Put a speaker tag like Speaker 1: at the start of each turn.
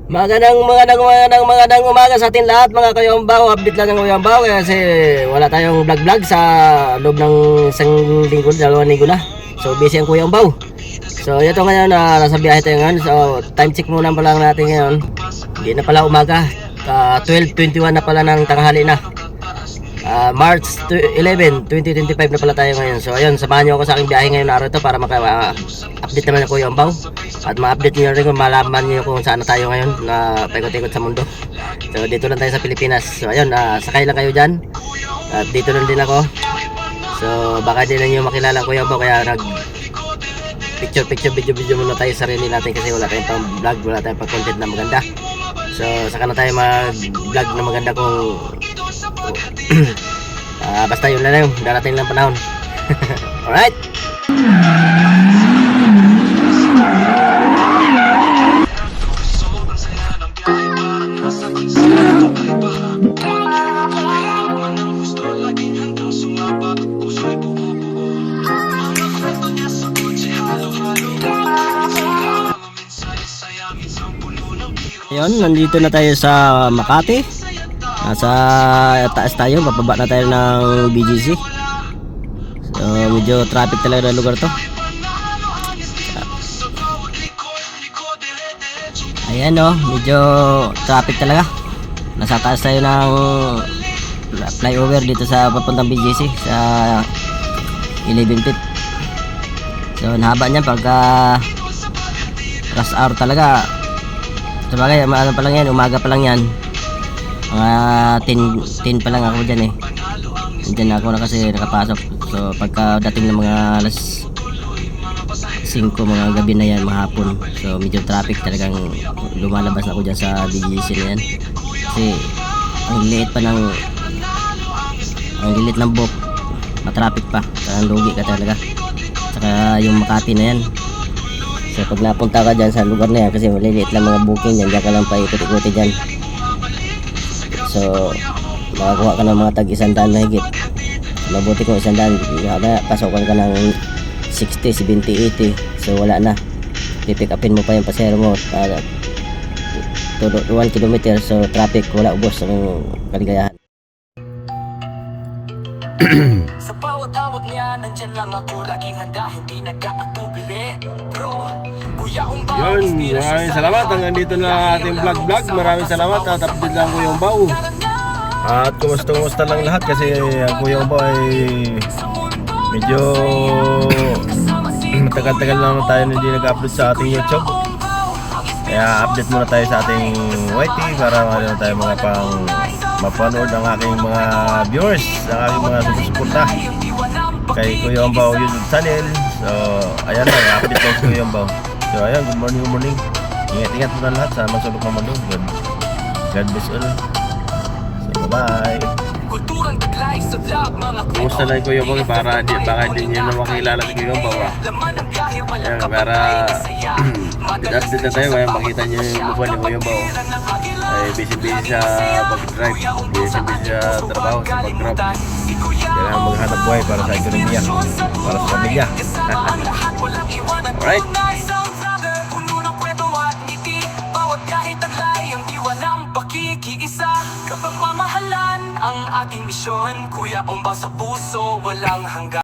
Speaker 1: Magandang umaga sa atin lahat mga kayombaw. Update lang ng kayombaw kasi wala tayong vlog sa loob ng isang linggo, 2 linggo na. So busy ang kayombaw. So ito ngayon na nasa biyahe tayo ngayon. So time check muna pa lang natin ngayon. Hindi na pala umaga. 12:21 na pala ng tanghali na. March 11, 2025 na pala tayo ngayon. So ayun, samahan niyo ako sa aking biyahe ngayon araw ito para maka-update naman ako yung Ambaw. At ma-update niyo rin kung malaman niyo kung saan na tayo ngayon na paikot-ikot sa mundo. So dito lang tayo sa Pilipinas. So ayun, sakay lang kayo dyan. At dito lang din ako. So baka din na niyo makilala ko yung Ambaw, kaya picture video muna tayo sa sarili natin kasi wala tayong pang vlog, wala tayong pang content na maganda. So saka na tayo mag-vlog na maganda kung basta yun lang, darating lang panahon. Alright. Ayun, nandito na tayo sa Makati. Nasa taas tayo, bababa na tayo ng BGC. So medyo traffic talaga na lugar to. Ayan o, medyo traffic talaga. Nasa taas tayo ng flyover dito sa papuntang BGC sa 11 feet. So nahaba niyan pagka rush hour talaga. Sabagay, ano pa lang yan, umaga pa lang yan. Mga 10 pa lang ako dyan eh. Dyan ako na kasi nakapasok. So pagka dating ng mga alas 5 mga gabi na yan, mahapon. So medyo traffic talagang lumalabas na ako dyan sa BGC na yan. Kasi ang liit pa ng book, matraffic pa. Ang lugi ka talaga. Saka yung Makati na yan. So pag napunta ka dyan sa lugar na yan, kasi maliliit lang mga booking dyan, dyan ka lang pa ikot-ikuti dyan. So makakuha ka ng mga tag 100 na higit. Mabuti kung 100, pasokan ka ng 60, 70, 80. So wala na, pipick upin mo pa yung pasero mo to 1 kilometer. So traffic, wala, ubos ang kaligayahan.
Speaker 2: Sa bawat awag niya, nandyan lang ako, laging handa, hindi nagkakatubili. Yun,
Speaker 3: maraming salamat. Hanggang dito na ating vlog. Maraming salamat at update lang Kuya Ambaw. At kumusta lang lahat kasi ang Kuya Ambaw ay medyo matagal-tagal lang tayo hindi nag-upload sa ating YouTube. Kaya update muna tayo sa ating YT para meron tayo mga pang mapanood ang aking mga viewers, ang aking mga sumusuporta kay Kuya Ambaw YouTube channel. So ayan na, update tayo sa Kuya Ambaw. So ayan, good morning. Ingat po na lahat sa masulok na mundo. God bless all. So bye. Kumusta lang Kuya Ambaw para baka hindi nyo na makilala si Kuya Ambaw. Ayan, para update na tayo, kaya makita nyo yung mukha ni Kuya Ambaw. Ay busy sa pag-drive, busy sa trabaho, sa pag-grab. Kailangan maghanap buhay para sa ekonomiya, para sa pamilya. Alright.
Speaker 2: Kapag mamahalan ang aking misyon, Kuya Ambaw sa puso, walang hanggan.